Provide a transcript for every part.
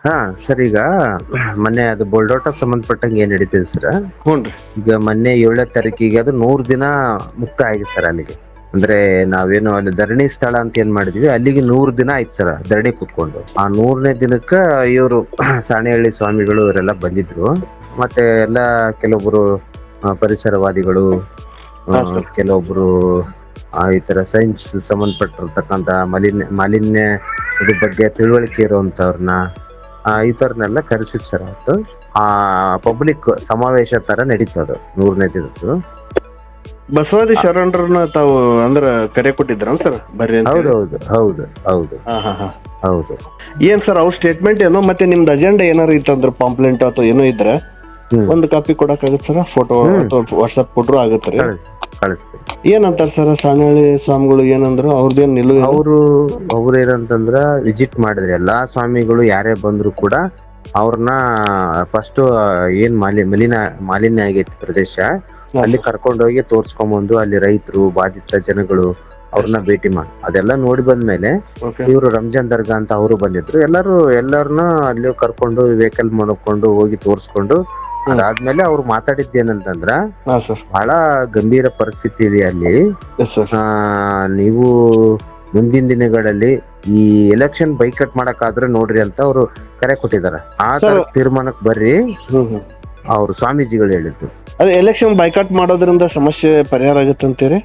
ಹಾ ಸರ್, ಈಗ ಮೊನ್ನೆ ಅದು ಬೋಲ್ಡೋಟ ಸಂಬಂಧಪಟ್ಟಂಗೆ ಏನ್ ನಡೀತಿದೆ ಸರ್. ಹ್ಞೂನ್ರಿ. ಈಗ ಮೊನ್ನೆ 7ನೇ ತಾರೀಕಿಗೆ ಅದು 100 ದಿನ ಮುಕ್ತ ಆಗಿದೆ ಸರ್. ಅಲ್ಲಿಗೆ ಅಂದ್ರೆ ನಾವೇನು ಅಲ್ಲಿ ಧರಣಿ ಸ್ಥಳ ಅಂತ ಏನ್ ಮಾಡಿದ್ವಿ, ಅಲ್ಲಿಗೆ 100 ದಿನ ಆಯ್ತು ಸರ್ ಧರಣಿ ಕುತ್ಕೊಂಡು. ಆ 100ನೇ ದಿನಕ್ಕ ಇವರು ಸಾಣೇಹಳ್ಳಿ ಸ್ವಾಮಿಗಳು ಇವರೆಲ್ಲ ಬಂದಿದ್ರು. ಮತ್ತೆ ಎಲ್ಲ ಕೆಲವೊಬ್ರು ಪರಿಸರವಾದಿಗಳು, ಹಾ ಸರ್. ಕೆಲವೊಬ್ರು ಈ ತರ ಸೈನ್ಸ್ ಸಂಬಂಧಪಟ್ಟಿರ್ತಕ್ಕಂತ ಮಾಲಿನ್ಯ ಇದ್ರ ಬಗ್ಗೆ ತಿಳುವಳಿಕೆ ಇರುವಂತವ್ರನ್ನ, ಈ ತರನೆಲ್ಲ ಕರೆಸಿದ್ ಸರ್. ಅವತ್ತು ಆ ಪಬ್ಲಿಕ್ ಸಮಾವೇಶ ತರ ನಡೀತದ 100ನೇ ದಿನದ್ದು. ಬಸವಾದಿ ಶರಣರನ್ನ ತಾವು ಅಂದ್ರ ಕರೆ ಕೊಟ್ಟಿದ್ರ ಸರ್ ಬರ್ರಿ ಅಂತ? ಹೌದೌದು ಹೌದು ಹೌದು ಹೌದು. ಏನ್ ಸರ್ ಅವ್ರ ಸ್ಟೇಟ್ಮೆಂಟ್ ಏನೋ, ಮತ್ತೆ ನಿಮ್ದು ಅಜೆಂಡಾ ಏನಾರು ಇತ್ತಂದ್ರ ಪಾಂಪ್ಲೆಂಟ್ ಅಥವಾ ಏನೋ ಇದ್ರೆ ಒಂದ್ ಕಾಪಿ ಕೊಡಕ್ ಆಗತ್ ಸರ್? ಫೋಟೋ ಅಥವಾ ವಾಟ್ಸ್ಆಪ್ ಕೊಟ್ರು ಆಗತ್ರಿ? ಕಳಿಸ್ತೀವಿ. ಏನಂತಾರ ಸರ್ ಸಾಣೇಹಳ್ಳಿ ಸ್ವಾಮಿಗಳು ಏನಂದ್ರು? ಅವ್ರದ್ದೇನ್ ನಿಲುವು? ಅವ್ರು ಏನಂತಂದ್ರ, ವಿಸಿಟ್ ಮಾಡಿದ್ರೆ ಎಲ್ಲಾ ಸ್ವಾಮಿಗಳು ಯಾರೇ ಬಂದ್ರು ಕೂಡ ಅವ್ರನ್ನ ಫಸ್ಟ್ ಏನ್ ಮಾಲಿನ್ಯ ಆಗೈತಿ ಪ್ರದೇಶ, ಅಲ್ಲಿ ಕರ್ಕೊಂಡೋಗಿ ತೋರ್ಸ್ಕೊಂಬಂದು ಅಲ್ಲಿ ರೈತರು, ಬಾಧಿತ ಜನಗಳು ಅವ್ರನ್ನ ಭೇಟಿ ಮಾಡಿ ಅದೆಲ್ಲ ನೋಡಿ ಬಂದ್ಮೇಲೆ ಇವರು ರಂಜಾನ್ ದರ್ಗಾ ಅಂತ ಅವರು ಬಂದಿದ್ರು. ಎಲ್ಲಾರನ್ನ ಅಲ್ಲಿ ಕರ್ಕೊಂಡು ವೆಹಿಕಲ್ ಮಾಡ್ಕೊಂಡು ಹೋಗಿ ತೋರ್ಸ್ಕೊಂಡು ಅದಾದ್ಮೇಲೆ ಅವ್ರು ಮಾತಾಡಿದ್ದೇನಂತಂದ್ರ, ಬಹಳ ಗಂಭೀರ ಪರಿಸ್ಥಿತಿ ಇದೆ ಅಲ್ಲಿ. ನೀವು ಮುಂದಿನ ದಿನಗಳಲ್ಲಿ ಈ ಎಲೆಕ್ಷನ್ ಬೈಕಟ್ ಮಾಡಕ್ಕಾದ್ರೆ ನೋಡ್ರಿ ಅಂತ ಅವ್ರು ಕರೆ ಕೊಟ್ಟಿದಾರ. ಆ ತರ ತೀರ್ಮಾನಕ್ ಬರ್ರಿ ಅವ್ರು ಸ್ವಾಮೀಜಿಗಳು ಹೇಳಿದ್ದು. ಅದೇ ಎಲೆಕ್ಷನ್ ಬೈಕಾಟ್ ಮಾಡೋದ್ರಿಂದ ಸಮಸ್ಯೆ ಪರಿಹಾರ ಆಗುತ್ತಂತೀರಿ?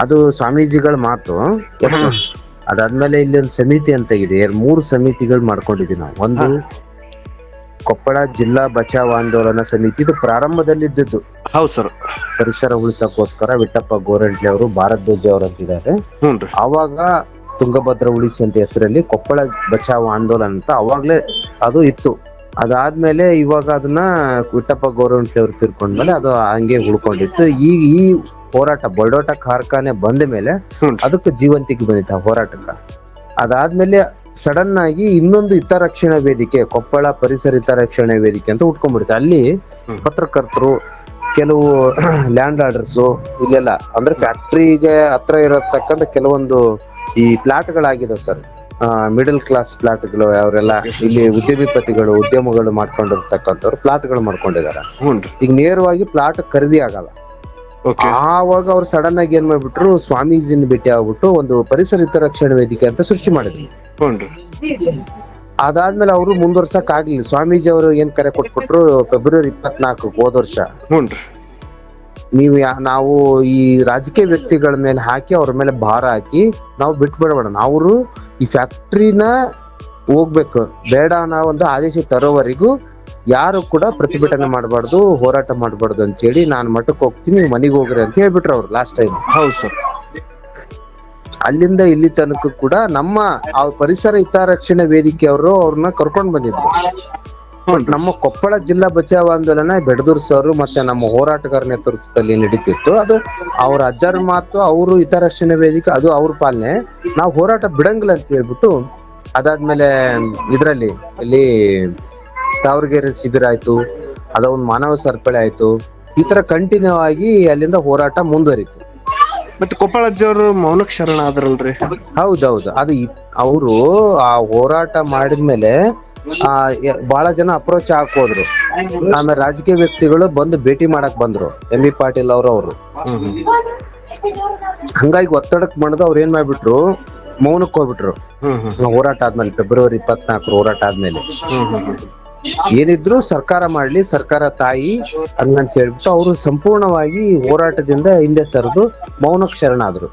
ಅದು ಸ್ವಾಮೀಜಿಗಳ ಮಾತು. ಅದಾದ್ಮೇಲೆ ಇಲ್ಲಿ ಒಂದು ಸಮಿತಿ ಅಂತ ಇದೆ, 3 ಸಮಿತಿಗಳು ಮಾಡ್ಕೊಂಡಿದೀವಿ ನಾವು. ಒಂದು ಕೊಪ್ಪಳ ಜಿಲ್ಲಾ ಬಚಾವ್ ಆಂದೋಲನ ಸಮಿತಿ, ಇದು ಪ್ರಾರಂಭದಲ್ಲಿ ಇದ್ದದ್ದು. ಹೌದು ಸರ್. ಪರಿಸರ ಉಳಿಸಕ್ಕೋಸ್ಕರ ವಿಠಪ್ಪ ಗೋರಂಟ್ಲೆ ಅವರು, ಭಾರತ್ ಧ್ವಜ ಅವರು ಅಂತಿದ್ದಾರೆ. ಅವಾಗ ತುಂಗಭದ್ರ ಉಳಿಸಿ ಅಂತ ಹೆಸರಲ್ಲಿ ಕೊಪ್ಪಳ ಬಚಾವ್ ಆಂದೋಲನ ಅಂತ ಅವಾಗ್ಲೇ ಅದು ಇತ್ತು. ಅದಾದ್ಮೇಲೆ ಇವಾಗ ಅದನ್ನ ವಿಠಪ್ಪ ಗೋರಂಟ್ಲೆ ಅವರು ತೀರ್ಕೊಂಡ್ಮೇಲೆ ಅದು ಹಂಗೆ ಉಳ್ಕೊಂಡಿತ್ತು. ಈ ಹೋರಾಟ ಬೋಲ್ಡೋಟ ಕಾರ್ಖಾನೆ ಬಂದ ಮೇಲೆ ಅದಕ್ಕೆ ಜೀವಂತಿಗೆ ಬಂದಿತ್ತು ಆ ಹೋರಾಟಕ್ಕ. ಅದಾದ್ಮೇಲೆ ಸಡನ್ ಆಗಿ ಇನ್ನೊಂದು ಹಿತರಕ್ಷಣಾ ವೇದಿಕೆ, ಕೊಪ್ಪಳ ಪರಿಸರ ಹಿತರಕ್ಷಣಾ ವೇದಿಕೆ ಅಂತ ಉಟ್ಕೊಂಡ್ಬಿಡುತ್ತೆ. ಅಲ್ಲಿ ಪತ್ರಕರ್ತರು, ಕೆಲವು ಲ್ಯಾಂಡ್ ಆರ್ಡರ್ಸು, ಇಲ್ಲೆಲ್ಲ ಅಂದ್ರೆ ಫ್ಯಾಕ್ಟ್ರಿಗೆ ಹತ್ರ ಇರತಕ್ಕಂಥ ಕೆಲವೊಂದು ಈ ಪ್ಲಾಟ್ಗಳಾಗಿದಾವೆ ಸರ್, ಮಿಡಲ್ ಕ್ಲಾಸ್ ಪ್ಲಾಟ್ಗಳು. ಅವರೆಲ್ಲ ಇಲ್ಲಿ ಉದ್ಯಮಿಪತಿಗಳು, ಉದ್ಯಮಗಳು ಮಾಡ್ಕೊಂಡಿರ್ತಕ್ಕಂಥವ್ರು ಪ್ಲಾಟ್ಗಳು ಮಾಡ್ಕೊಂಡಿದ್ದಾರೆ. ಈಗ ನೇರವಾಗಿ ಪ್ಲಾಟ್ ಖರೀದಿ ಆಗಲ್ಲ. ಆವಾಗ ಅವ್ರು ಸಡನ್ ಆಗಿ ಏನ್ ಮಾಡ್ಬಿಟ್ರು, ಸ್ವಾಮೀಜಿನ ಭೇಟಿ ಆಗ್ಬಿಟ್ಟು ಒಂದು ಪರಿಸರ ಹಿತರಕ್ಷಣಾ ವೇದಿಕೆ ಅಂತ ಸೃಷ್ಟಿ ಮಾಡಿದ್ರು. ಅದಾದ್ಮೇಲೆ ಅವರು ಮುಂದುವರ್ಸಕ್ ಆಗ್ಲಿಲ್ಲ. ಸ್ವಾಮೀಜಿ ಅವರು ಏನ್ ಕರೆ ಕೊಟ್ಬಿಟ್ರು, ಫೆಬ್ರವರಿ 24 ಹೋದ ವರ್ಷ, ನಾವು ಈ ರಾಜಕೀಯ ವ್ಯಕ್ತಿಗಳ ಮೇಲೆ ಹಾಕಿ ಅವ್ರ ಮೇಲೆ ಭಾರ ಹಾಕಿ ನಾವು ಬಿಟ್ಬಿಡಬೇಡ, ಅವರು ಈ ಫ್ಯಾಕ್ಟ್ರಿನ ಹೋಗ್ಬೇಕು ಬೇಡ ಅನ್ನೋ ಒಂದು ಆದೇಶ ತರೋವರೆಗೂ ಯಾರು ಕೂಡ ಪ್ರತಿಭಟನೆ ಮಾಡಬಾರ್ದು, ಹೋರಾಟ ಮಾಡಬಾರ್ದು ಅಂತ ಹೇಳಿ ನಾನು ಮಠಕ್ಕೆ ಹೋಗ್ತೀನಿ, ನೀವು ಮನೆಗೆ ಹೋಗ್ರಿ ಅಂತ ಹೇಳ್ಬಿಟ್ರು ಅವ್ರು ಲಾಸ್ಟ್ ಟೈಮ್. ಹೌದು ಸರ್. ಅಲ್ಲಿಂದ ಇಲ್ಲಿ ತನಕ ಕೂಡ ನಮ್ಮ ಪರಿಸರ ಹಿತರಕ್ಷಣಾ ವೇದಿಕೆ ಅವರು ಅವ್ರನ್ನ ಕರ್ಕೊಂಡ್ ಬಂದಿದ್ರು. ನಮ್ಮ ಕೊಪ್ಪಳ ಜಿಲ್ಲಾ ಬಚಾವ್ ಆಂದೋಲನ ಬೆಡದೂರ್ ಸರ್ ಮತ್ತೆ ನಮ್ಮ ಹೋರಾಟಗಾರ ನೇತೃತ್ವದಲ್ಲಿ ನಡೀತಿತ್ತು. ಅದು ಅವ್ರ ಅಜ್ಜರ ಮಾತು, ಅವರು ಹಿತರಕ್ಷಣಾ ವೇದಿಕೆ, ಅದು ಅವ್ರ ಪಾಲನೆ. ನಾವು ಹೋರಾಟ ಬಿಡಂಗಿಲ್ಲ ಅಂತ ಹೇಳ್ಬಿಟ್ಟು ಅದಾದ್ಮೇಲೆ ಇದ್ರಲ್ಲಿ ಇಲ್ಲಿ ತಾವರಗೆರೆ ಶಿಬಿರ ಆಯ್ತು, ಅದೊಂದು ಮಾನವ ಸರಪಳಿ ಆಯ್ತು. ಈ ತರ ಕಂಟಿನ್ಯೂ ಆಗಿ ಅಲ್ಲಿಂದ ಹೋರಾಟ ಮುಂದುವರಿತು. ಮತ್ತೆ ಕೊಪ್ಪಳ ಅಜ್ಜಿಯವರು ಮೌನಕ್ ಶರಣ ಆದ್ರಲ್ರಿ? ಹೌದೌದು. ಅದು ಅವರು ಆ ಹೋರಾಟ ಮಾಡಿದ್ಮೇಲೆ ಬಹಳ ಜನ ಅಪ್ರೋಚ್ ಹಾಕೋದ್ರು. ಆಮೇಲೆ ರಾಜಕೀಯ ವ್ಯಕ್ತಿಗಳು ಬಂದು ಭೇಟಿ ಮಾಡಕ್ ಬಂದ್ರು, MB ಪಾಟೀಲ್ ಅವರು. ಹಂಗಾಗಿ ಒತ್ತಡಕ್ ಮಾಡಿದ ಅವ್ರು ಏನ್ ಮಾಡ್ಬಿಟ್ರು, ಮೌನಕ್ ಹೋಗ್ಬಿಟ್ರು. ಹೋರಾಟ ಆದ್ಮೇಲೆ ಫೆಬ್ರವರಿ 24 ಹೋರಾಟ ಆದ್ಮೇಲೆ ಏನಿದ್ರು ಸರ್ಕಾರ ಮಾಡ್ಲಿ, ಸರ್ಕಾರ ತಾಯಿ ಹಂಗಂತ ಹೇಳ್ಬಿಟ್ಟು ಅವರು ಸಂಪೂರ್ಣವಾಗಿ ಹೋರಾಟದಿಂದ ಹಿಂದೆ ಸರಿದು ಮೌನಕ್ ಶರಣಾದ್ರು.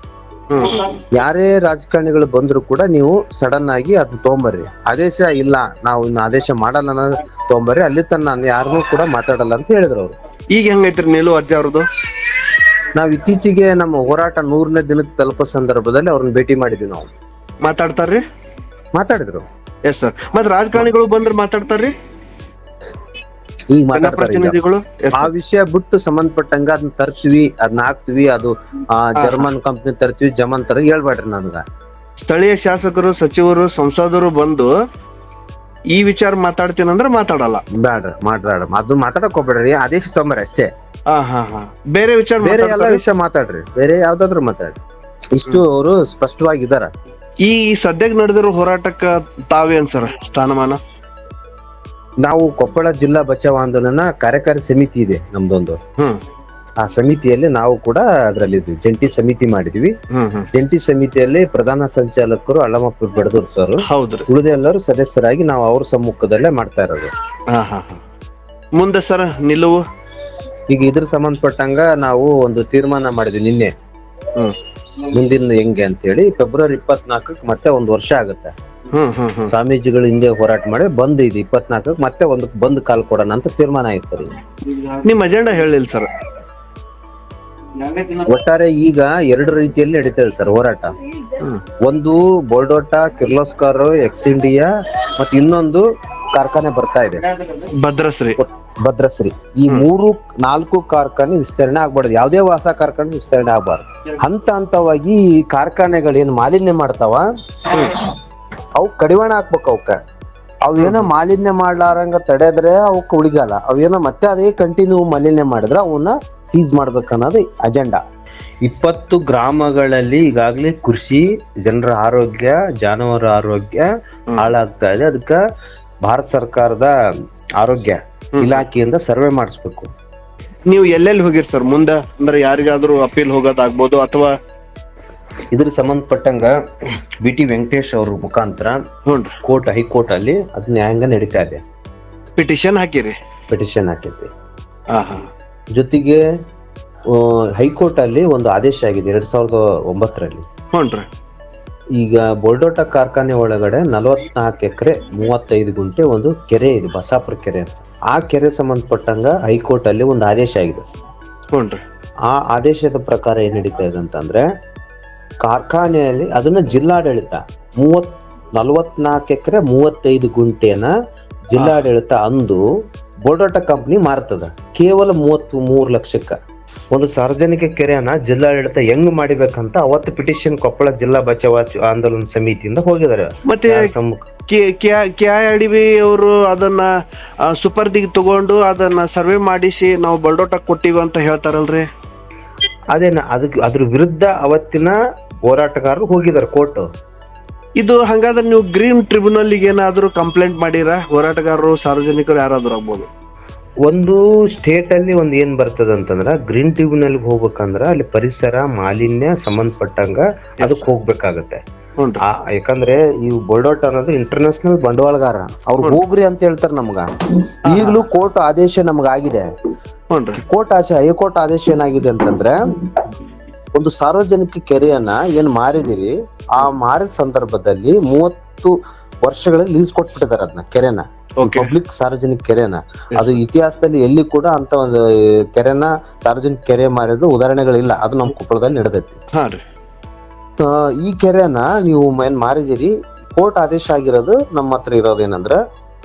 ಯಾರೇ ರಾಜಕಾರಣಿಗಳು ಬಂದ್ರು ಕೂಡ ನೀವು ಸಡನ್ ಆಗಿ ಅದು ತೊಗೊಂಬರ್ರಿ, ಆದೇಶ ಇಲ್ಲ, ನಾವು ಇನ್ನು ಆದೇಶ ಮಾಡಲ್ಲ ಅನ್ನೋದು ತೊಗೊಂಬರ್ರಿ, ಅಲ್ಲಿ ತನ್ನ ನಾನು ಯಾರನ್ನೂ ಕೂಡ ಮಾತಾಡಲ್ಲ ಅಂತ ಹೇಳಿದ್ರು ಅವ್ರು. ಈಗ ಹೆಂಗೈತ್ರಿ ನಿಲುವು ಅಜ್ಜ ಅವ್ರದ್ದು? ನಾವ್ ಇತ್ತೀಚೆಗೆ ನಮ್ಮ ಹೋರಾಟ 100ನೇ ದಿನಕ್ಕೆ ತಲುಪೋ ಸಂದರ್ಭದಲ್ಲಿ ಅವ್ರನ್ನ ಭೇಟಿ ಮಾಡಿದ್ವಿ. ನಾವು ಮಾತಾಡ್ತಾರ್ರಿ? ಮಾತಾಡಿದ್ರು. Yes sir. ಮತ್ತೆ ರಾಜಕಾರಣಿಗಳು ಬಂದ್ರೆ ಮಾತಾಡ್ತಾರ್ರಿ? ಈಗ ಮಾತಾಡ್ತಾರೆ. ಆ ವಿಷಯ ಬಿಟ್ಟು ಸಂಬಂಧಪಟ್ಟಂಗ ಅದನ್ನ ತರ್ತೀವಿ, ಅದನ್ನ ಹಾಕ್ತಿವಿ, ಅದು ಜರ್ಮನ್ ಕಂಪ್ನಿ ತರ್ತೀವಿ, ಜಮನ್ ತರ ಹೇಳ್ಬೇಡ್ರಿ ನನ್ಗ. ಸ್ಥಳೀಯ ಶಾಸಕರು, ಸಚಿವರು, ಸಂಸದರು ಬಂದು ಈ ವಿಚಾರ ಮಾತಾಡ್ತೀನಂದ್ರೆ ಮಾತಾಡಲ್ಲ. ಬೇಡ್ರಿ, ಅದು ಮಾತಾಡಕ್ ಹೋಗ್ಬೇಡ್ರಿ, ಆದೇಶ ತೊಂಬರ್ರಿ ಅಷ್ಟೇ. ಬೇರೆ ವಿಚಾರ, ಬೇರೆ ಎಲ್ಲಾ ವಿಷಯ ಮಾತಾಡ್ರಿ, ಬೇರೆ ಯಾವ್ದಾದ್ರು ಮಾತಾಡ್ರಿ. ಇಷ್ಟು ಅವರು ಸ್ಪಷ್ಟವಾಗಿದಾರ. ಈ ಸದ್ಯಕ್ಕೆ ನಡೆದಿರೋ ಹೋರಾಟಕ್ಕ ತಾವೇನ್ ಸರ್ ಸ್ಥಾನಮಾನ? ನಾವು ಕೊಪ್ಪಳ ಜಿಲ್ಲಾ ಬಚಾವ್ ಆಂದೋಲನ ಕಾರ್ಯಕಾರಿ ಸಮಿತಿ ಇದೆ ನಮ್ದೊಂದು. ಆ ಸಮಿತಿಯಲ್ಲಿ ನಾವು ಕೂಡ ಅದರಲ್ಲಿ ಜಂಟಿ ಸಮಿತಿ ಮಾಡಿದ್ವಿ. ಜಂಟಿ ಸಮಿತಿಯಲ್ಲಿ ಪ್ರಧಾನ ಸಂಚಾಲಕರು ಅಳ್ಳಮಪ್ಪ ಬಡದೂರ್ ಸರ್, ಉಳಿದ ಎಲ್ಲರೂ ಸದಸ್ಯರಾಗಿ ನಾವು ಅವ್ರ ಸಮ್ಮುಖದಲ್ಲೇ ಮಾಡ್ತಾ ಇರೋದು. ಮುಂದೆ ಸರ್ ನಿಲುವು ಈಗ ಇದ್ರ ಸಂಬಂಧಪಟ್ಟಂಗ ನಾವು ಒಂದು ತೀರ್ಮಾನ ಮಾಡಿದ್ವಿ ನಿನ್ನೆ, ಮುಂದಿನ ಹೆಂಗೆ ಅಂತ ಹೇಳಿ. ಫೆಬ್ರವರಿ 24ಕ್ಕೆ ಮತ್ತೆ ಒಂದು ವರ್ಷ ಆಗುತ್ತೆ. ಸ್ವಾಮೀಜಿಗಳು ಹಿಂದೆ ಹೋರಾಟ ಮಾಡಿ ಬಂದ್ ಇದು 24ಕ್ಕೆ ಮತ್ತೆ ಒಂದು ಬಂದ್ ಕಾಲ್ ಕೊಡೋಣ ಅಂತ ತೀರ್ಮಾನ ಆಯ್ತು ಸರ್. ನಿಮ್ ಅಜೆಂಡಾ ಹೇಳಿಲ್ಲ ಸರ್. ಒಟ್ಟಾರೆ ಈಗ ಎರಡು ರೀತಿಯಲ್ಲಿ ನಡೀತದೆ ಸರ್ ಹೋರಾಟ. ಒಂದು ಬೋಲ್ಡೋಟ, ಕಿರ್ಲೋಸ್ಕರ್, ಎಕ್ಸ್ ಇಂಡಿಯಾ ಮತ್ತೆ ಇನ್ನೊಂದು ಕಾರ್ಖಾನೆ ಬರ್ತಾ ಇದೆ ಭದ್ರಶ್ರೀ. ಈ 3-4 ಕಾರ್ಖಾನೆ ವಿಸ್ತರಣೆ ಆಗ್ಬಾರ್ದು, ಯಾವುದೇ ಹೊಸ ಕಾರ್ಖಾನೆ ವಿಸ್ತರಣೆ ಆಗ್ಬಾರ್ದು. ಹಂತ ಹಂತವಾಗಿ ಈ ಕಾರ್ಖಾನೆಗಳೇನು ಮಾಲಿನ್ಯ ಮಾಡ್ತಾವ ಅವು ಕಡಿವಾಣ ಹಾಕ್ಬೇಕು. ಅವೇನೋ ಮಾಲಿನ್ಯ ಮಾಡ್ಲಾರಂಗ ತಡೆದ್ರೆ ಅವಕ್ಕೆ ಉಳಿಗಲ್ಲ. ಅವೇನೋ ಮತ್ತೆ ಅದೇ ಕಂಟಿನ್ಯೂ ಮಾಲಿನ್ಯ ಮಾಡಿದ್ರೆ ಅವನ್ನ ಸೀಸ್ ಮಾಡ್ಬೇಕನ್ನೋದು ಅಜೆಂಡಾ. 20 ಗ್ರಾಮಗಳಲ್ಲಿ ಈಗಾಗಲೇ ಕೃಷಿ, ಜನರ ಆರೋಗ್ಯ, ಜಾನುವಾರು ಆರೋಗ್ಯ ಹಾಳಾಗ್ತಾ ಇದೆ. ಅದಕ್ಕೆ ಭಾರತ ಸರ್ಕಾರದ ಆರೋಗ್ಯ ಇಲಾಖೆಯಿಂದ ಸರ್ವೆ ಮಾಡಿಸ್ಬೇಕು. ನೀವು ಎಲ್ಲೆಲ್ಲಿ ಹೋಗಿರ್ ಸರ್ ಮುಂದೆ? ಅಂದ್ರೆ ಯಾರಿಗಾದ್ರೂ ಅಪೀಲ್ ಹೋಗೋದಾಗ್ಬೋದು ಅಥವಾ ಇದ್ರ ಸಂಬಂಧಪಟ್ಟಂಗ BT ವೆಂಕಟೇಶ್ ಅವ್ರ ಮುಖಾಂತರ ಹೈಕೋರ್ಟ್ ಅಲ್ಲಿ ಅದ್ ನ್ಯಾಯಾಂಗ ನಡೀತಾ ಇದೆ. ಪಿಟಿಷನ್ ಹಾಕಿರಿ? ಪಿಟಿಷನ್ ಹಾಕೈತಿ. ಜೊತೆಗೆ ಹೈಕೋರ್ಟ್ ಅಲ್ಲಿ ಒಂದು ಆದೇಶ ಆಗಿದೆ 2009ರಲ್ಲಿ. ಈಗ ಬೋಲ್ಡೋಟ ಕಾರ್ಖಾನೆ ಒಳಗಡೆ 44 ಎಕರೆ 35 ಗುಂಟೆ ಒಂದು ಕೆರೆ ಇದೆ, ಬಸಾಪುರ ಕೆರೆ ಅಂತ. ಆ ಕೆರೆ ಸಂಬಂಧಪಟ್ಟಂಗ ಹೈಕೋರ್ಟ್ ಅಲ್ಲಿ ಒಂದು ಆದೇಶ ಆಗಿದೆ. ಆ ಆದೇಶದ ಪ್ರಕಾರ ಏನ್ ನಡೀತಾ ಇದೆ ಅಂತಂದ್ರೆ, ಕಾರ್ಖಾನೆಯಲ್ಲಿ ಅದನ್ನ ಜಿಲ್ಲಾಡಳಿತ 44 ಎಕರೆ 35 ಗುಂಟೆನ ಜಿಲ್ಲಾಡಳಿತ ಅಂದು ಬೋಲ್ಡೋಟ ಕಂಪ್ನಿ ಮಾರ್ತದ ಕೇವಲ 33 ಲಕ್ಷಕ್ಕ. ಒಂದು ಸಾರ್ವಜನಿಕ ಕೆರೆಯನ್ನ ಜಿಲ್ಲಾಡಳಿತ ಹೆಂಗ್ ಮಾಡಿಬೇಕಂತ ಅವತ್ತು ಪಿಟಿಷನ್ ಕೊಪ್ಪಳ ಜಿಲ್ಲಾ ಬಚಾವ್ ಆಂದೋಲನ ಸಮಿತಿಯಿಂದ ಹೋಗಿದ್ದಾರೆ. ಮತ್ತೆ KIDB ಅವರು ಅದನ್ನ ಸುಪರ್ದಿಗೆ ತಗೊಂಡು ಅದನ್ನ ಸರ್ವೆ ಮಾಡಿಸಿ ನಾವು ಬೋಲ್ಡೋಟ ಕೊಟ್ಟಿವಿ ಅಂತ ಹೇಳ್ತಾರಲ್ರಿ. ಅದೇನ ಅದ್ರ ವಿರುದ್ಧ ಅವತ್ತಿನ ಹೋರಾಟಗಾರರು ಹೋಗಿದ್ದಾರೆ ಕೋರ್ಟ್. ಇದು ಹಂಗಾದ್ರೆ ನೀವು ಗ್ರೀನ್ ಟ್ರಿಬ್ಯುನಲ್ಗೆ ಏನಾದ್ರು ಕಂಪ್ಲೇಂಟ್ ಮಾಡಿರ? ಹೋರಾಟಗಾರರು, ಸಾರ್ವಜನಿಕರು ಯಾರಾದ್ರೂ ಆಗ್ಬೋದು. ಒಂದು ಸ್ಟೇಟ್ ಅಲ್ಲಿ ಒಂದು ಏನ್ ಬರ್ತದ ಅಂತಂದ್ರ, ಗ್ರೀನ್ ಟ್ರಿಬ್ಯುನಲ್ ಹೋಗ್ಬೇಕಂದ್ರ ಅಲ್ಲಿ ಪರಿಸರ ಮಾಲಿನ್ಯ ಸಂಬಂಧಪಟ್ಟಂಗ ಅದಕ್ಕೆ ಹೋಗ್ಬೇಕಾಗತ್ತೆ. ಯಾಕಂದ್ರೆ ಈ ಬೋಲ್ಡೋಟ ಅನ್ನೋದು ಇಂಟರ್ನ್ಯಾಷನಲ್ ಬಂಡವಾಳಗಾರ, ಅವ್ರು ಹೋಗ್ರಿ ಅಂತ ಹೇಳ್ತಾರ ನಮ್ಗ. ಈಗಲೂ ಕೋರ್ಟ್ ಆದೇಶ ನಮ್ಗಾಗಿದೆ. ಹೈಕೋರ್ಟ್ ಆದೇಶ ಏನಾಗಿದೆ ಅಂತಂದ್ರೆ, ಒಂದು ಸಾರ್ವಜನಿಕ ಕೆರೆಯನ್ನ ಏನ್ ಮಾರಿದಿರಿ, ಆ ಮಾರಿದ ಸಂದರ್ಭದಲ್ಲಿ 30 ವರ್ಷಗಳಲ್ಲಿ ಲೀಸ್ ಕೊಟ್ಬಿಟ್ಟಿದ್ದಾರೆ ಅದನ್ನ ಕೆರೆನ, ಪಬ್ಲಿಕ್ ಸಾರ್ವಜನಿಕ ಕೆರೆನ. ಅದು ಇತಿಹಾಸದಲ್ಲಿ ಎಲ್ಲಿ ಕೂಡ ಅಂತ ಒಂದು ಕೆರೆನ ಸಾರ್ವಜನಿಕ ಕೆರೆ ಮಾರಿದ ಉದಾಹರಣೆಗಳಿಲ್ಲ. ಅದು ನಮ್ ಕೊಪ್ಪಳದಲ್ಲಿ ನಡೆದೈತಿ. ಈ ಕೆರೆನ ನೀವು ಏನ್ ಮಾರಿದಿರಿ, ಕೋರ್ಟ್ ಆದೇಶ ಆಗಿರೋದು ನಮ್ಮ ಹತ್ರ ಇರೋದೇನಂದ್ರ,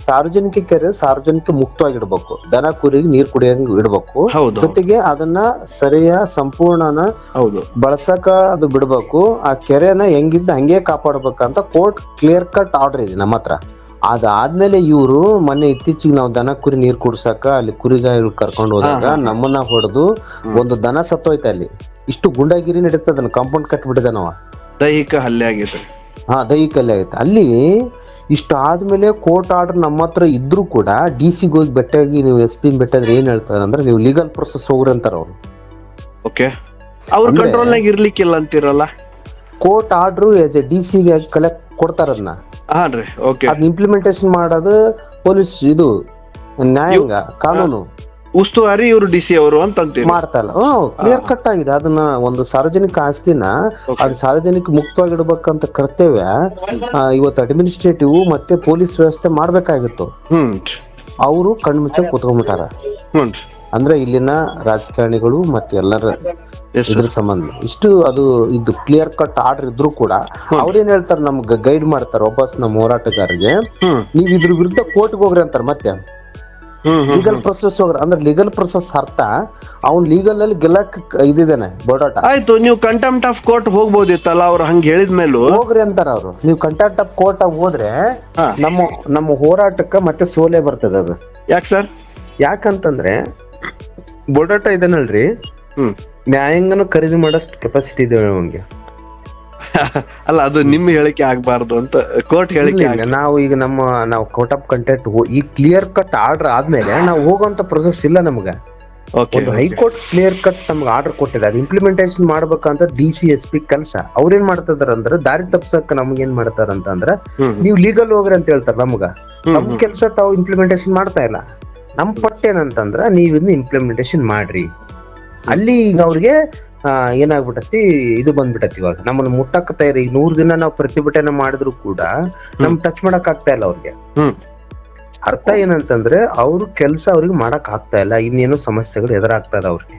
ಸಾರ್ವಜನಿಕ ಕೆರೆ ಸಾರ್ವಜನಿಕ ಮುಕ್ತವಾಗಿಡ್ಬೇಕು, ದನ ಕುರಿಗೆ ನೀರ್ ಕುಡಿಯಂಗ್ ಇಡ್ಬೇಕು. ಜೊತೆಗೆ ಅದನ್ನ ಸರಿಯ ಸಂಪೂರ್ಣನ ಬಳಸಕ ಅದು ಬಿಡ್ಬೇಕು. ಆ ಕೆರೆನ ಹೆಂಗಿದ್ದ ಹಂಗೆ ಕಾಪಾಡ್ಬೇಕಂತ ಕೋರ್ಟ್ ಕ್ಲಿಯರ್ ಕಟ್ ಆರ್ಡರ್ ಇದೆ ನಮ್ಮ ಹತ್ರ. ಅದಾದ್ಮೇಲೆ ಇವ್ರು ಮೊನ್ನೆ ಇತ್ತೀಚಿಗೆ ನಾವು ದನ ಕುರಿ ನೀರ್ ಕುಡ್ಸಕ ಅಲ್ಲಿ ಕುರಿಗಾಯಿಗಳು ಕರ್ಕೊಂಡು ಹೋದಾಗ ನಮ್ಮನ್ನ ಹೊಡೆದು ಒಂದು ದನ ಸತ್ತೋಯ್ತ. ಅಲ್ಲಿ ಇಷ್ಟು ಗುಂಡಾಗಿರಿ ನಡೀತದ, ಕಾಂಪೌಂಡ್ ಕಟ್ಬಿಟ್ಟಿದ ನಾವ. ದೈಹಿಕ ಹಲ್ಲೆ ಆಗಿದೆ. ದೈಹಿಕ ಹಲ್ಲೆ ಆಗೈತೆ. ಅಲ್ಲಿ ಇಷ್ಟು ಆದ್ಮೇಲೆ ಕೋರ್ಟ್ ಆರ್ಡರ್ ನಮ್ಮ ಹತ್ರ ಇದ್ರು ಕೂಡ DC ಹೋಗಿ ಬೆಟ್ಟಾಗಿ ನೀವು SP ಬೆಟ್ಟಾದ್ರೆ ಏನ್ ಹೇಳ್ತಾರೆ ಅಂದ್ರೆ, ನೀವು ಲೀಗಲ್ ಪ್ರೊಸೆಸ್ ಹೋಗ್ರಿ ಅಂತಾರ ಅವ್ರು. ಅವ್ರ ಕಂಟ್ರೋಲ್ನಾಗ ಇರ್ಲಿಕ್ಕಿಲ್ಲ ಅಂತಿರಲ್ಲ. ಕೋರ್ಟ್ ಆರ್ಡರ್ DC ಗೆ ಕಲೆಕ್ಟ್ ಕೊಡ್ತಾರ ಅದನ್ನ. ಅದನ್ನ ಇಂಪ್ಲಿಮೆಂಟೇಶನ್ ಮಾಡೋದು ಪೊಲೀಸ್, ಇದು ನ್ಯಾಯಾಂಗ, ಕಾನೂನು ಉಸ್ತುವಾರಿ ಇವರು DC ಅವರು ಅಂತ ಮಾಡ್ತಾರಲ್ಲ. ಕ್ಲಿಯರ್ ಕಟ್ ಆಗಿದೆ. ಅದನ್ನ ಒಂದು ಸಾರ್ವಜನಿಕ ಆಸ್ತಿನ ಅದು ಸಾರ್ವಜನಿಕ ಮುಕ್ತವಾಗಿಡ್ಬೇಕಂತ ಕರ್ತವ್ಯ ಇವತ್ತು ಅಡ್ಮಿನಿಸ್ಟ್ರೇಟಿವ್ ಮತ್ತೆ ಪೊಲೀಸ್ ವ್ಯವಸ್ಥೆ ಮಾಡ್ಬೇಕಾಗಿತ್ತು. ಅವರು ಕಣ್ಮುಚ್ಚ ಕೂತ್ಕೊಂಡ್ಬಿಟ್ಟಾರ. ಅಂದ್ರೆ ಇಲ್ಲಿನ ರಾಜಕಾರಣಿಗಳು ಮತ್ತೆ ಎಲ್ಲರ ಇದ್ರ ಸಂಬಂಧ ಇಷ್ಟು ಅದು ಇದು ಕ್ಲಿಯರ್ ಕಟ್ ಆರ್ಡರ್ ಇದ್ರು ಕೂಡ ಅವ್ರೇನ್ ಹೇಳ್ತಾರ, ನಮ್ಗೆ ಗೈಡ್ ಮಾಡ್ತಾರ ವಾಪಸ್ ನಮ್ಮ ಹೋರಾಟಗಾರರಿಗೆ, ನೀವ್ ಇದ್ರ ವಿರುದ್ಧ ಕೋರ್ಟ್ಗೆ ಹೋಗ್ರಿ ಅಂತಾರ. ಮತ್ತೆ ಲೀಗಲ್ ಪ್ರೊಸೆಸ್ ಹೋಗ್ರ ಅಂದ್ರೆ ಲೀಗಲ್ ಪ್ರೊಸೆಸ್ ಅರ್ಥ ಅವ್ನ್ ಲೀಗಲ್ ಅಲ್ಲಿ ಗೆಲ್ಲಕ್ ಇದಿದ್ದೇನೆ ಬೋಡಾಟ. ಆಯ್ತು, ನೀವು ಕಂಟೆಂಪ್ಟ್ ಆಫ್ ಕೋರ್ಟ್ ಹೋಗ್ಬೋದಿತ್ತಲ್ಲ, ಅವ್ರು ಹಂಗ ಹೇಳಿದ್ಮೇಲೂ ಹೋಗ್ರಿ ಅಂತಾರ ಅವ್ರು. ನೀವು ಕಂಟೆಂಪ್ಟ್ ಆಫ್ ಕೋರ್ಟ್ ಹೋದ್ರೆ ನಮ್ಮ ಹೋರಾಟಕ್ಕ ಮತ್ತೆ ಸೋಲೆ ಬರ್ತದ. ಅದು ಯಾಕೆ ಸರ್? ಯಾಕಂತಂದ್ರೆ ಬೋಡಾಟ ಇದನ್ನಲ್ರಿ, ನ್ಯಾಯಾಂಗನು ಖರೀದಿ ಮಾಡೋಷ್ಟು ಕೆಪಾಸಿಟಿ ಇದೆ ಅವನಿಗೆ. ಅಲ್ಲ ಅದು ನಿಮ್ ಹೇಳಿಕೆ ಆಗ್ಬಾರ್ದು ಅಂತ ಕೋರ್ಟ್ ಹೇಳಿಕೆ ಇಲ್ಲ, ನಾವು ಈಗ ನಾವು ಕೋರ್ಟ್ ಆಫ್ ಕಂಟೆಂಟ್ ಈ ಕ್ಲಿಯರ್ ಕಟ್ ಆರ್ಡರ್ ಆದ್ಮೇಲೆ ನಾವು ಹೋಗುವಂತ ಪ್ರೊಸೆಸ್ ಇಲ್ಲ ನಮ್ಗೆ. ಒಂದು ಹೈಕೋರ್ಟ್ ಕ್ಲಿಯರ್ ಕಟ್ ನಮ್ಗೆ ಆರ್ಡರ್ ಕೊಟ್ಟಿದೆ, ಅದು ಇಂಪ್ಲಿಮೆಂಟೇಷನ್ ಮಾಡ್ಬೇಕಂತ DCSP ಕೆಲಸ. ಅವ್ರೇನ್ ಮಾಡ್ತಿದಾರ ಅಂದ್ರೆ ದಾರಿ ತಪ್ಸಕ್ ನಮ್ಗೆ ಏನ್ ಮಾಡ್ತಾರ ಅಂತಂದ್ರ ನೀವು ಲೀಗಲ್ ಹೋಗ್ರಿ ಅಂತ ಹೇಳ್ತಾರ ನಮ್ಗ. ನಮ್ ಕೆಲಸ ತಾವು ಇಂಪ್ಲಿಮೆಂಟೇಷನ್ ಮಾಡ್ತಾ ಇಲ್ಲ. ನಮ್ ಪಟ್ಟೇನಂತಂದ್ರ ನೀವ್ ಇದನ್ನ ಇಂಪ್ಲಿಮೆಂಟೇಷನ್ ಮಾಡ್ರಿ. ಅಲ್ಲಿ ಈಗ ಅವ್ರಿಗೆ ಏನಾಗ್ಬಿಟ್ಟತಿ, ಇದು ಬಂದ್ಬಿಟ್ಟತಿ. ಇವಾಗ ನಮ್ಮನ್ನ ಮುಟ್ಟಕ್ ತಯಾರಿ, ಈಗ 100 ದಿನ ನಾವು ಪ್ರತಿಭಟನೆ ಮಾಡಿದ್ರು ಕೂಡ ನಮ್ ಟಚ್ ಮಾಡಕ್ ಆಗ್ತಾ ಇಲ್ಲ ಅವ್ರಿಗೆ. ಅರ್ಥ ಏನಂತಂದ್ರೆ ಅವ್ರ ಕೆಲ್ಸ ಅವ್ರಿಗೆ ಮಾಡಕ್ ಆಗ್ತಾ ಇಲ್ಲ, ಇನ್ನೇನು ಸಮಸ್ಯೆಗಳು ಎದುರಾಗ್ತಾ ಇದೆ ಅವ್ರಿಗೆ.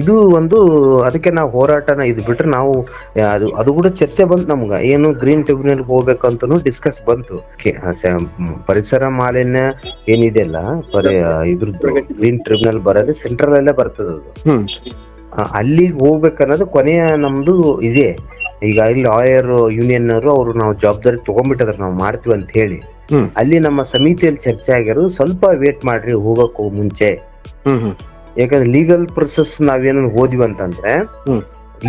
ಇದು ಒಂದು, ಅದಕ್ಕೆ ನಾವು ಹೋರಾಟನ ಇದು ಬಿಟ್ರೆ ನಾವು ಅದು ಕೂಡ ಚರ್ಚೆ ಬಂತು ನಮ್ಗ. ಏನು ಗ್ರೀನ್ ಟ್ರಿಬ್ಯುನಲ್ ಹೋಗ್ಬೇಕಂತನೂ ಡಿಸ್ಕಸ್ ಬಂತು. ಪರಿಸರ ಮಾಲಿನ್ಯ ಏನಿದೆಲ್ಲ ಇದ್ರದ್ದು ಗ್ರೀನ್ ಟ್ರಿಬ್ಯುನಲ್ ಬರೋದು ಸೆಂಟ್ರಲ್ ಅಲ್ಲೇ ಬರ್ತದ ಅದು. ಅಲ್ಲಿಗೆ ಹೋಗ್ಬೇಕನ್ನೋದು ಕೊನೆಯ ನಮ್ದು ಇದೆ. ಈಗ ಇಲ್ಲಿ ಲಾಯರ್ ಯೂನಿಯನ್ ಅವರು ನಾವು ಜವಾಬ್ದಾರಿ ತಗೊಂಡ್ಬಿಟ್ಟಿದ್ರ, ನಾವು ಮಾಡ್ತೀವಿ ಅಂತ ಹೇಳಿ. ಅಲ್ಲಿ ನಮ್ಮ ಸಮಿತಿಯಲ್ಲಿ ಚರ್ಚೆ ಆಗಿರೋ ಸ್ವಲ್ಪ ವೇಟ್ ಮಾಡ್ರಿ ಹೋಗಕ್ಕೂ ಮುಂಚೆ. ಯಾಕಂದ್ರೆ ಲೀಗಲ್ ಪ್ರೊಸೆಸ್ ನಾವೇನ ಹೋದ್ವಿ ಅಂತಂದ್ರೆ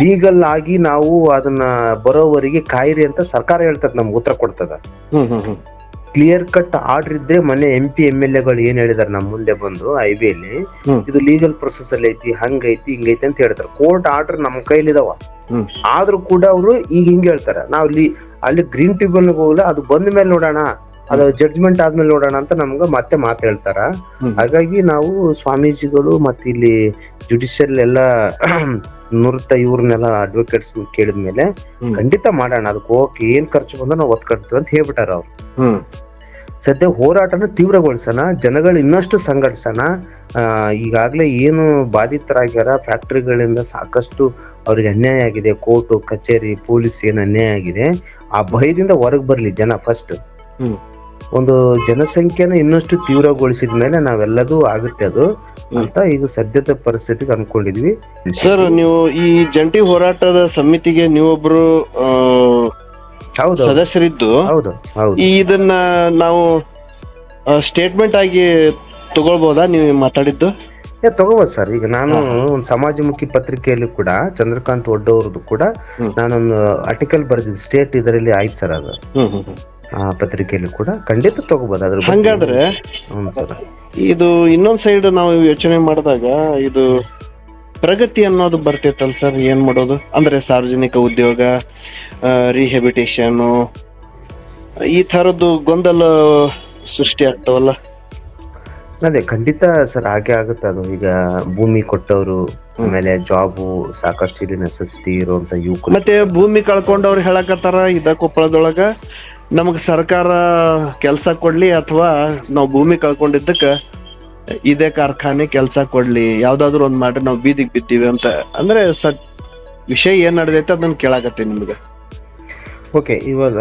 ಲೀಗಲ್ ಆಗಿ ನಾವು ಅದನ್ನ ಬರೋವರೆಗೆ ಕಾಯಿರಿ ಅಂತ ಸರ್ಕಾರ ಹೇಳ್ತದ, ನಮ್ಗೆ ಉತ್ತರ ಕೊಡ್ತದ. ಕ್ಲಿಯರ್ ಕಟ್ ಆರ್ಡರ್ ಇದ್ರೆ ಮನೆ MP MLA ಗಳು ಏನ್ ಹೇಳಿದಾರೆ ನಮ್ಮ ಮುಂದೆ ಬಂದು IBಯಲ್ಲಿ, ಇದು ಲೀಗಲ್ ಪ್ರೊಸೆಸ್ ಅಲ್ಲಿ ಐತಿ, ಹಂಗೈತಿ ಹಿಂಗೈತಿ ಅಂತ ಹೇಳ್ತಾರೆ. ಕೋರ್ಟ್ ಆರ್ಡರ್ ನಮ್ ಕೈಲಿದಾವ, ಆದ್ರೂ ಕೂಡ ಅವರು ಈಗ ಹಿಂಗ ಹೇಳ್ತಾರ. ನಾವ್ ಅಲ್ಲಿ ಗ್ರೀನ್ ಟ್ರಿಬ್ಯುನಲ್ ಹೋಗಲ್ಲ, ಅದು ಬಂದ ಮೇಲೆ ನೋಡೋಣ, ಅದು ಜಡ್ಜ್ಮೆಂಟ್ ಆದ್ಮೇಲೆ ನೋಡೋಣ ಅಂತ ನಮ್ಗ ಮತ್ತೆ ಮಾತು ಹೇಳ್ತಾರ. ಹಾಗಾಗಿ ನಾವು ಸ್ವಾಮೀಜಿಗಳು ಮತ್ತೆ ಇಲ್ಲಿ ಜುಡಿಷಿಯಲ್ ಎಲ್ಲ ಇವ್ರನ್ನೆಲ್ಲ ಅಡ್ವೊಕೇಟ್ಸ್ ಕೇಳಿದ್ಮೇಲೆ ಖಂಡಿತ ಮಾಡೋಣ, ಅದಕ್ಕೆ ಹೋಗಕ್ಕೆ ಏನ್ ಖರ್ಚು ಬಂದ್ರೆ ನಾವು ಒತ್ಕೊಡ್ತೀವಿ ಅಂತ ಹೇಳ್ಬಿಟ್ಟಾರ ಅವ್ರು. ಸದ್ಯ ಹೋರಾಟನ ತೀವ್ರಗೊಳಿಸೋಣ, ಜನಗಳು ಇನ್ನಷ್ಟು ಸಂಘಟಿಸೋಣ. ಈಗಾಗ್ಲೇ ಏನು ಬಾಧಿತರಾಗ್ಯಾರ, ಫ್ಯಾಕ್ಟ್ರಿಗಳಿಂದ ಸಾಕಷ್ಟು ಅವ್ರಿಗೆ ಅನ್ಯಾಯ ಆಗಿದೆ, ಕೋರ್ಟು ಕಚೇರಿ ಪೊಲೀಸ್ ಏನ್ ಅನ್ಯಾಯ ಆಗಿದೆ, ಆ ಭಯದಿಂದ ಹೊರಗೆ ಬರ್ಲಿ ಜನ. ಫಸ್ಟ್ ಒಂದು ಜನಸಂಖ್ಯೆನ ಇನ್ನಷ್ಟು ತೀವ್ರಗೊಳಿಸಿದ ಮೇಲೆ ನಾವೆಲ್ಲದೂ ಆಗುತ್ತೆ ಅದು ಅಂತ ಈಗ ಸದ್ಯದ ಪರಿಸ್ಥಿತಿಗೆ ಅನ್ಕೊಂಡಿದ್ವಿ. ಸರ್, ನೀವು ಈ ಜಂಟಿ ಹೋರಾಟದ ಸಮಿತಿಗೆ ನೀವೊಬ್ರು ಸದಸ್ಯರಿದ್ದು, ಇದನ್ನ ನಾವು ಸ್ಟೇಟ್ಮೆಂಟ್ ಆಗಿ ತಗೊಳ್ಬಹುದಾ? ನೀವು ಮಾತಾಡಿದ್ದು ತಗೋಬೋದು ಸರ್. ಈಗ ನಾನು ಒಂದು ಸಮಾಜಮುಖಿ ಪತ್ರಿಕೆಯಲ್ಲಿ ಕೂಡ ಚಂದ್ರಕಾಂತ್ ಒಡ್ಡವ್ರದ್ದು ಕೂಡ ನಾನೊಂದು ಆರ್ಟಿಕಲ್ ಬರೆದಿದ್ದೆ, ಸ್ಟೇಟ್ ಇದರಲ್ಲಿ ಆಯ್ತು ಸರ್. ಅದು ಆ ಪತ್ರಿಕೆಯಲ್ಲಿ ಕೂಡ ಖಂಡಿತ ತಗೋಬಹುದು. ಅದ್ರ ಹಂಗಾದ್ರೆ ಇದು ಇನ್ನೊಂದ್ ಸೈಡ್ ನಾವು ಯೋಚನೆ ಮಾಡಿದಾಗ ಇದು ಪ್ರಗತಿ ಅನ್ನೋದು ಬರ್ತೈತಲ್ ಸರ್, ಏನ್ ಮಾಡೋದು ಅಂದ್ರೆ ಸಾರ್ವಜನಿಕ ಉದ್ಯೋಗ, ರಿಹ್ಯಾಬಿಟೇಷನ್, ಈ ತರದ್ದು ಗೊಂದಲ ಸೃಷ್ಟಿ ಆಗ್ತಾವಲ್ಲ. ಅದೇ ಖಂಡಿತ ಸರ್, ಹಾಗೆ ಆಗುತ್ತೆ ಅದು. ಈಗ ಭೂಮಿ ಕೊಟ್ಟವರು, ಆಮೇಲೆ ಜಾಬು, ಸಾಕಷ್ಟು ಇಲ್ಲಿ ನೆಸೆಸಿಟಿ ಇರುವಂತ ಯುವಕರು, ಮತ್ತೆ ಭೂಮಿ ಕಳ್ಕೊಂಡವ್ರು ಹೇಳಕತ್ತಾರ ಕೊಪ್ಪಳದೊಳಗ ನಮಗ್ ಸರ್ಕಾರ ಕೆಲ್ಸ ಕೊಡ್ಲಿ, ಅಥವಾ ನಾವು ಭೂಮಿ ಕಳ್ಕೊಂಡಿದ್ದಕ್ಕ ಇದೇ ಕಾರ್ಖಾನೆ ಕೆಲ್ಸ ಕೊಡ್ಲಿ, ಯಾವ್ದಾದ್ರು ಒಂದ್ ಮಾಡ್ರಿ, ನಾವು ಬೀದಿಗೆ ಬಿದ್ದೀವಿ ಅಂತ. ಅಂದ್ರೆ ವಿಷಯ ಏನ್ ನಡೆದೈತೆ ಅದನ್ನ ಕೇಳಾಕತ್ತೀನಿ ನಿಮ್ಗೆ. ಓಕೆ, ಇವಾಗ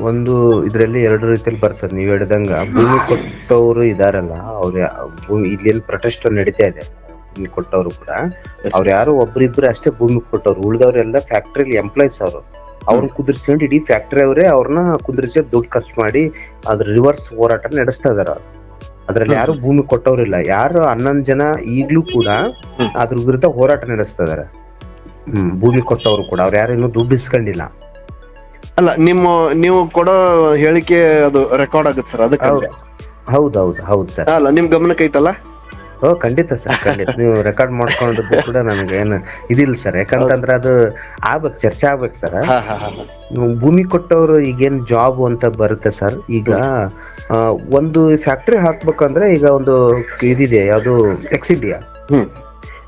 ಒಂದು ಇದ್ರಲ್ಲಿ 2 ರೀತಿಯಲ್ಲಿ ಬರ್ತದೆ. ನೀವ್ ಹೇಳಿದಂಗ ಭೂಮಿ ಕೊಟ್ಟವರು ಇದಾರಲ್ಲ, ಅವ್ರ ಭೂಮಿ ಇಲ್ಲೇನು ಪ್ರೊಟೆಸ್ಟ್ ನಡೀತಾ ಇದೆ, ಭೂಮಿ ಕೊಟ್ಟವರು ಕೂಡ ಅವ್ರು ಯಾರು ಒಬ್ರಿಬ್ರು ಅಷ್ಟೇ ಭೂಮಿ ಕೊಟ್ಟವ್ರು, ಉಳಿದವ್ರೆಲ್ಲ ಫ್ಯಾಕ್ಟ್ರಿಲಿ ಎಂಪ್ಲಾಯ್ಸ್. ಅವ್ರನ್ನ ಕುದುರಿಸ್ಕೊಂಡು ಇಡೀ ಫ್ಯಾಕ್ಟ್ರಿ ಅವರೇ ಅವ್ರನ್ನ ಕುದುರಿಸಿ ದುಡ್ಡು ಖರ್ಚು ಮಾಡಿ ಅದ್ರ ರಿವರ್ಸ್ ಹೋರಾಟ ನಡೆಸ್ತಾ ಇದಾರ. ಅದ್ರಲ್ಲಿ ಯಾರು ಭೂಮಿ ಕೊಟ್ಟವ್ರಿಲ್ಲ. ಯಾರು 11 ಜನ ಈಗ್ಲೂ ಕೂಡ ಅದ್ರ ವಿರುದ್ಧ ಹೋರಾಟ ನಡೆಸ್ತಾ ಇದಾರೆ. ಭೂಮಿ ಕೊಟ್ಟವ್ರು ಕೂಡ ಅವ್ರು ಯಾರು ಇನ್ನೂ ದುಡ್ಡು ಇಸ್ಕೊಂಡಿಲ್ಲ. ಅಲ್ಲ, ನೀವು ಕೊಡೋ ಹೇಳಿಕೆ ಅದು ರೆಕಾರ್ಡ್ ಆಗುತ್ತೆ ಸರ್, ಅದಕ್ಕೆ. ಹೌದು ಸರ್. ಅಲ್ಲ, ನಿಮ್ ಗಮನಕ್ಕೆ ಐತಲ್ಲ? ಖಂಡಿತ ಸರ್, ಖಂಡಿತ. ನೀವು ರೆಕಾರ್ಡ್ ಮಾಡ್ಕೊಂಡಿದ್ದು ಕೂಡ ನಮ್ಗೆ ಏನು ಇದಿಲ್ಲ ಸರ್, ಯಾಕಂತಂದ್ರೆ ಅದು ಆಗ್ಬೇಕು, ಚರ್ಚೆ ಆಗ್ಬೇಕು ಸರ್. ಭೂಮಿ ಕೊಟ್ಟವರು ಈಗೇನ್ ಜಾಬ್ ಅಂತ ಬರುತ್ತೆ ಸರ್. ಈಗ ಒಂದು ಫ್ಯಾಕ್ಟ್ರಿ ಹಾಕ್ಬೇಕಂದ್ರೆ ಈಗ ಒಂದು ಇದಿದೆ, ಯಾವ್ದು ಎಕ್ಸಿಡಿಯಾ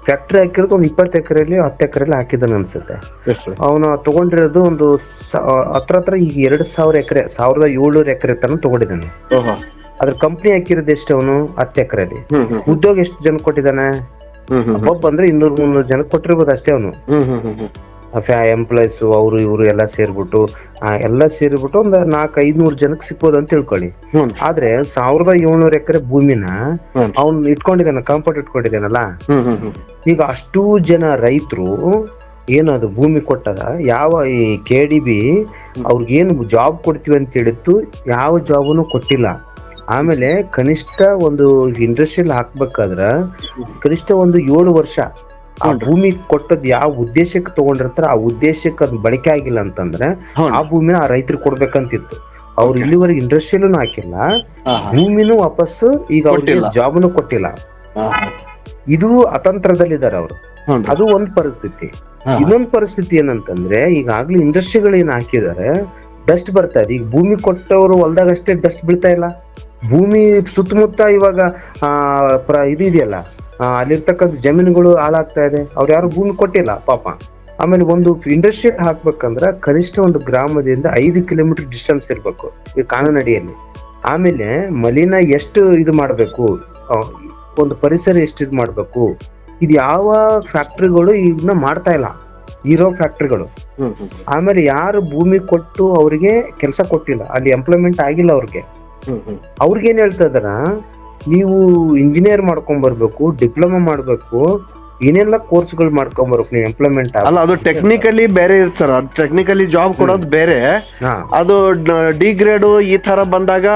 ಫ್ಯಾಕ್ಟ್ರಿ ಹಾಕಿರೋದು ಒಂದು 20 ಎಕರೆಯಲ್ಲಿ 10 ಎಕರೆಯಲ್ಲಿ ಹಾಕಿದ್ದಾನೆ ಅನ್ಸುತ್ತೆ. ಅವನು ತಗೊಂಡಿರೋದು ಒಂದು ಹತ್ರ ಈಗ 2000 ಎಕರೆ, 1700 ಎಕರೆ ತನ ತಗೊಂಡಿದ್ದಾನೆ. ಅದ್ರ ಕಂಪ್ನಿ ಹಾಕಿರೋದು ಎಷ್ಟು, ಅವನು 10 ಎಕರೆಯಲ್ಲಿ. ಉದ್ಯೋಗ ಎಷ್ಟು ಜನ ಕೊಟ್ಟಿದ್ದಾನೆ? ಒಬ್ಬ ಅಂದ್ರೆ 200-300 ಜನ ಕೊಟ್ಟಿರ್ಬೋದು ಅಷ್ಟೇ. ಅವನು ಎಂಪ್ಲಾಯ್ಸ್ ಅವರು ಇವರು ಎಲ್ಲ ಸೇರ್ಬಿಟ್ಟು ಒಂದು 400-500 ಜನಕ್ಕೆ ಸಿಕ್ಬೋದು ಅಂತ ತಿಳ್ಕೊಳ್ಳಿ. ಆದ್ರೆ 1700 ಎಕರೆ ಭೂಮಿನ ಅವ್ನು ಇಟ್ಕೊಂಡಿದ್ದಾನ, ಕಾಂಪೌಂಡ್ ಇಟ್ಕೊಂಡಿದ್ದಾನಲ್ಲ. ಈಗ ಅಷ್ಟೂ ಜನ ರೈತರು ಏನದು ಭೂಮಿ ಕೊಟ್ಟಾಗ ಯಾವ ಈ KDB ಅವ್ರಿಗೇನು ಜಾಬ್ ಕೊಡ್ತೀವಿ ಅಂತ ಹೇಳಿತ್ತು, ಯಾವ ಜಾಬನು ಕೊಟ್ಟಿಲ್ಲ. ಆಮೇಲೆ ಕನಿಷ್ಠ ಒಂದು ಇಂಡಸ್ಟ್ರಿಯಲ್ ಹಾಕ್ಬೇಕಾದ್ರ ಕನಿಷ್ಠ ಒಂದು 7 ವರ್ಷ ಆ ಭೂಮಿ ಕೊಟ್ಟದ್ ಯಾವ ಉದ್ದೇಶಕ್ಕೆ ತಗೊಂಡಿರ್ತಾರ ಆ ಉದ್ದೇಶಕ್ಕೆ ಅದ್ ಬಳಕೆ ಆಗಿಲ್ಲ ಅಂತಂದ್ರೆ ಆ ಭೂಮಿನ ಆ ರೈತರಿಗೆ ಕೊಡ್ಬೇಕಂತಿತ್ತು. ಅವ್ರು ಇಲ್ಲಿವರೆಗೆ ಇಂಡಸ್ಟ್ರಿಯಲ್ಲೂ ಹಾಕಿಲ್ಲ, ಭೂಮಿನೂ ವಾಪಸ್ ಈಗ ಅವ್ರಿಗೆ ಜಾಬ್ನು ಕೊಟ್ಟಿಲ್ಲ. ಇದು ಅತಂತ್ರದಲ್ಲಿದ್ದಾರೆ ಅವರು. ಅದು ಒಂದ್ ಪರಿಸ್ಥಿತಿ. ಇನ್ನೊಂದ್ ಪರಿಸ್ಥಿತಿ ಏನಂತಂದ್ರೆ ಈಗಾಗ್ಲೇ ಇಂಡಸ್ಟ್ರಿಗಳು ಏನ್ ಹಾಕಿದ್ದಾರೆ, ಡಸ್ಟ್ ಬರ್ತಾ ಇದೆ. ಈಗ ಭೂಮಿ ಕೊಟ್ಟವರು ಹೊಲ್ದಾಗ ಅಷ್ಟೇ ಡಸ್ಟ್ ಬೀಳ್ತಾ ಇಲ್ಲ, ಭೂಮಿ ಸುತ್ತಮುತ್ತ ಇವಾಗ ಇದು ಇದೆಯಲ್ಲ, ಅಲ್ಲಿರ್ತಕ್ಕಂಥ ಜಮೀನುಗಳು ಹಾಳಾಗ್ತಾ ಇದೆ. ಅವ್ರು ಯಾರು ಭೂಮಿ ಕೊಟ್ಟಿಲ್ಲ ಪಾಪ. ಆಮೇಲೆ ಒಂದು ಇಂಡಸ್ಟ್ರಿ ಹಾಕ್ಬೇಕಂದ್ರ ಕನಿಷ್ಠ ಒಂದು ಗ್ರಾಮದಿಂದ 5 ಕಿಲೋಮೀಟರ್ ಡಿಸ್ಟೆನ್ಸ್ ಇರ್ಬೇಕು ಈ ಕಾನೂನಡಿಯಲ್ಲಿ. ಆಮೇಲೆ ಮಲಿನ ಎಷ್ಟು ಇದು ಮಾಡ್ಬೇಕು, ಒಂದು ಪರಿಸರ ಎಷ್ಟು ಇದು ಮಾಡ್ಬೇಕು, ಇದು ಯಾವ ಫ್ಯಾಕ್ಟ್ರಿಗಳು ಇದನ್ನ ಮಾಡ್ತಾ ಇಲ್ಲ, ಇರೋ ಫ್ಯಾಕ್ಟ್ರಿಗಳು. ಆಮೇಲೆ ಯಾರು ಭೂಮಿ ಕೊಟ್ಟು ಅವ್ರಿಗೆ ಕೆಲಸ ಕೊಟ್ಟಿಲ್ಲ, ಅಲ್ಲಿ ಎಂಪ್ಲಾಯ್ಮೆಂಟ್ ಆಗಿಲ್ಲ ಅವ್ರಿಗೆ ಏನ್ ಹೇಳ್ತಾ ಇದಾರ, ನೀವು ಇಂಜಿನಿಯರ್ ಮಾಡ್ಕೊಂಡ್ ಬರ್ಬೇಕು, ಡಿಪ್ಲೊಮಾ ಮಾಡ್ಬೇಕು, ಏನೆಲ್ಲ ಕೋರ್ಸ್ಗಳು ಮಾಡ್ಕೊಂಡ್ ಬರ್ಬೇಕು, ನೀವು ಎಂಪ್ಲಾಯ್ಮೆಂಟ್ ಅಲ್ಲ. ಅದು ಟೆಕ್ನಿಕಲಿ ಬೇರೆ ಇರ್ತಾರ, ಟೆಕ್ನಿಕಲಿ ಜಾಬ್ ಕೊಡೋದು ಬೇರೆ. ಅದು ಡಿ ಗ್ರೇಡ್ ಈ ತರ ಬಂದಾಗ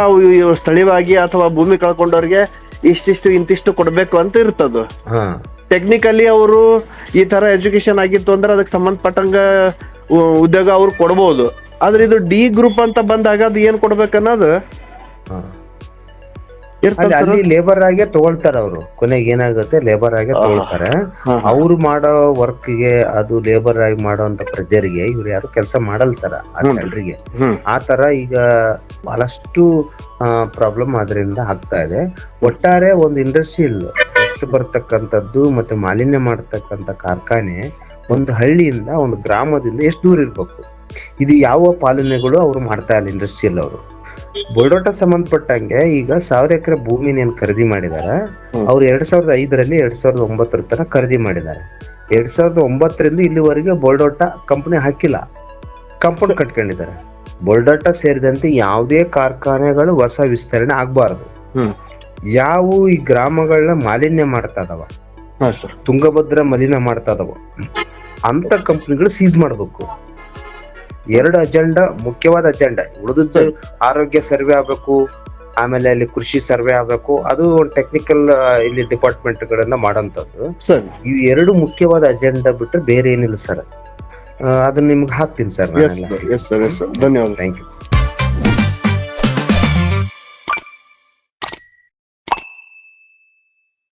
ಸ್ಥಳೀಯವಾಗಿ ಅಥವಾ ಭೂಮಿ ಕಳ್ಕೊಂಡವ್ರಿಗೆ ಇಷ್ಟಿಷ್ಟು ಇಂತಿಷ್ಟು ಕೊಡ್ಬೇಕು ಅಂತ ಇರ್ತದ. ಟೆಕ್ನಿಕಲಿ ಅವರು ಈ ತರ ಎಜುಕೇಶನ್ ಆಗಿತ್ತು ಅಂದ್ರೆ ಅದಕ್ಕೆ ಸಂಬಂಧಪಟ್ಟಂಗ ಉದ್ಯೋಗ ಅವ್ರು ಕೊಡ್ಬೋದು. ಆದ್ರೆ ಇದು ಡಿ ಗ್ರೂಪ್ ಅಂತ ಬಂದಾಗ ಅದು ಏನ್ ಕೊಡ್ಬೇಕನ್ನೋದು ಅಲ್ಲಿ ಲೇಬರ್ ಆಗೇ ತಗೊಳ್ತಾರ ಅವರು. ಕೊನೆಗೆ ಏನಾಗುತ್ತೆ, ಲೇಬರ್ ಆಗೇ ತಗೊಳ್ತಾರೆ. ಅವ್ರು ಮಾಡೋ ವರ್ಕ್ಗೆ, ಅದು ಲೇಬರ್ ಆಗಿ ಮಾಡೋಂತ ಪ್ರೆಜರ್ಗೆ ಇವ್ರು ಯಾರು ಕೆಲಸ ಮಾಡಲ್ಲ ಸರ್ ಆ ಸ್ಯಾಲ್ರಿಗೆ. ಆ ತರ ಈಗ ಬಹಳಷ್ಟು ಪ್ರಾಬ್ಲಮ್ ಅದರಿಂದ ಆಗ್ತಾ ಇದೆ. ಒಟ್ಟಾರೆ ಒಂದು ಇಂಡಸ್ಟ್ರಿಯಲ್ ಎಷ್ಟು ಬರ್ತಕ್ಕಂಥದ್ದು ಮತ್ತೆ ಮಾಲಿನ್ಯ ಮಾಡತಕ್ಕಂಥ ಕಾರ್ಖಾನೆ ಒಂದು ಹಳ್ಳಿಯಿಂದ ಒಂದು ಗ್ರಾಮದಿಂದ ಎಷ್ಟು ದೂರ ಇರ್ಬೇಕು, ಇದು ಯಾವ ಪಾಲನೆಗಳು ಅವ್ರು ಮಾಡ್ತಾ ಇಲ್ಲ ಇಂಡಸ್ಟ್ರಿಯಲ್ ಅವರು. ಬೋರ್ಡೋಟ ಸಂಬಂಧಪಟ್ಟಂಗೆ ಈಗ 1000 ಎಕರೆ ಭೂಮಿನ ಏನ್ ಖರೀದಿ ಮಾಡಿದಾರೆ ಅವ್ರು 2005ರಲ್ಲಿ 2009 ತನಕ ಖರೀದಿ ಮಾಡಿದ್ದಾರೆ. 2009ರಿಂದ ಇಲ್ಲಿವರೆಗೆ ಬೋರ್ಡೋಟ ಕಂಪನಿ ಹಾಕಿಲ್ಲ, ಕಂಪೌಂಡ್ ಕಟ್ಕೊಂಡಿದ್ದಾರೆ. ಬೋರ್ಡೋಟ ಸೇರಿದಂತೆ ಯಾವುದೇ ಕಾರ್ಖಾನೆಗಳು ಹೊಸ ವಿಸ್ತರಣೆ ಆಗ್ಬಾರ್ದು. ಯಾವ ಈ ಗ್ರಾಮಗಳನ್ನ ಮಾಲಿನ್ಯ ಮಾಡ್ತಾ ಇದಾವ, ತುಂಗಭದ್ರಾ ಮಲಿನ ಮಾಡ್ತಾ ಇದಾವ ಅಂತ ಕಂಪನಿಗಳು ಸೀಸ್ ಮಾಡ್ಬೇಕು. 2 ಅಜೆಂಡಾ, ಮುಖ್ಯವಾದ ಅಜೆಂಡಾ. ಉಳಿದ ಆರೋಗ್ಯ ಸರ್ವೆ ಆಗ್ಬೇಕು, ಆಮೇಲೆ ಅಲ್ಲಿ ಕೃಷಿ ಸರ್ವೆ ಆಗ್ಬೇಕು, ಅದು ಒಂದು ಟೆಕ್ನಿಕಲ್ ಇಲ್ಲಿ ಡಿಪಾರ್ಟ್ಮೆಂಟ್ ಗಳನ್ನ ಮಾಡೋಂಥದ್ದು. ಇವು 2 ಮುಖ್ಯವಾದ ಅಜೆಂಡಾ ಬಿಟ್ಟರೆ ಬೇರೆ ಏನಿಲ್ಲ ಸರ್. ಅದನ್ನ ನಿಮ್ಗೆ ಹಾಕ್ತೀನಿ ಸರ್. ಧನ್ಯವಾದ. Thank you.